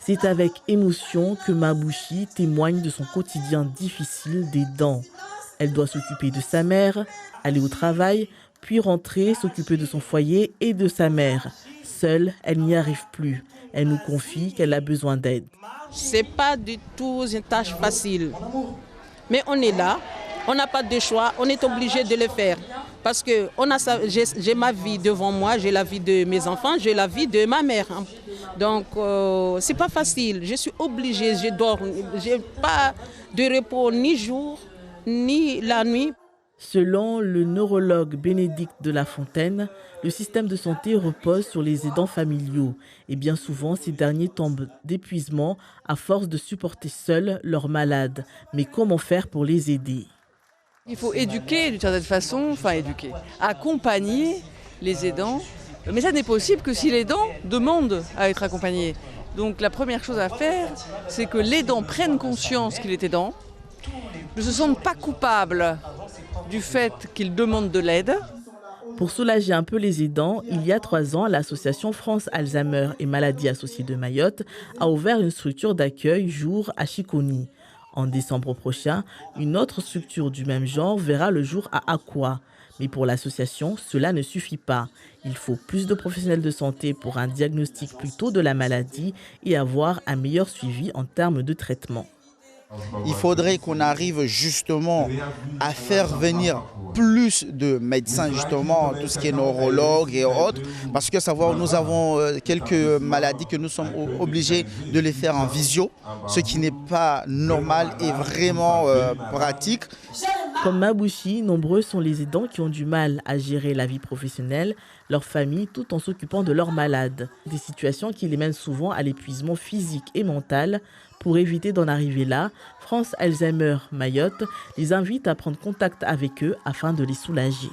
C'est avec émotion que Mabouchi témoigne de son quotidien difficile d'aidant. Elle doit s'occuper de sa mère, aller au travail, puis rentrer, s'occuper de son foyer et de sa mère. Seule, elle n'y arrive plus. Elle nous confie qu'elle a besoin d'aide. C'est pas du tout une tâche facile. Mais on est là, on n'a pas de choix, on est obligé de le faire. Parce que j'ai ma vie devant moi, j'ai la vie de mes enfants, j'ai la vie de ma mère. Donc, c'est pas facile. Je suis obligée, je dors, j'ai pas de repos ni jour, ni la nuit. Selon le neurologue Bénédicte de La Fontaine, le système de santé repose sur les aidants familiaux. Et bien souvent, ces derniers tombent d'épuisement à force de supporter seuls leurs malades. Mais comment faire pour les aider ? Il faut éduquer d'une certaine façon, accompagner les aidants. Mais ça n'est possible que si l'aidant demande à être accompagné. Donc la première chose à faire, c'est que l'aidant prenne conscience qu'il est aidant, ne se sente pas coupable du fait qu'il demande de l'aide. Pour soulager un peu les aidants, il y a 3 ans, l'association France Alzheimer et maladies associées de Mayotte a ouvert une structure d'accueil jour à Chiconi. En décembre prochain, une autre structure du même genre verra le jour à Akwa. Mais pour l'association, cela ne suffit pas. Il faut plus de professionnels de santé pour un diagnostic plus tôt de la maladie et avoir un meilleur suivi en termes de traitement. Il faudrait qu'on arrive justement à faire venir plus de médecins, justement, tout ce qui est neurologue et autres, parce que nous avons quelques maladies que nous sommes obligés de les faire en visio, ce qui n'est pas normal et vraiment pratique. Comme Mabouchi, nombreux sont les aidants qui ont du mal à gérer la vie professionnelle, leur famille, tout en s'occupant de leurs malades. Des situations qui les mènent souvent à l'épuisement physique et mental. Pour éviter d'en arriver là, France Alzheimer Mayotte les invite à prendre contact avec eux afin de les soulager.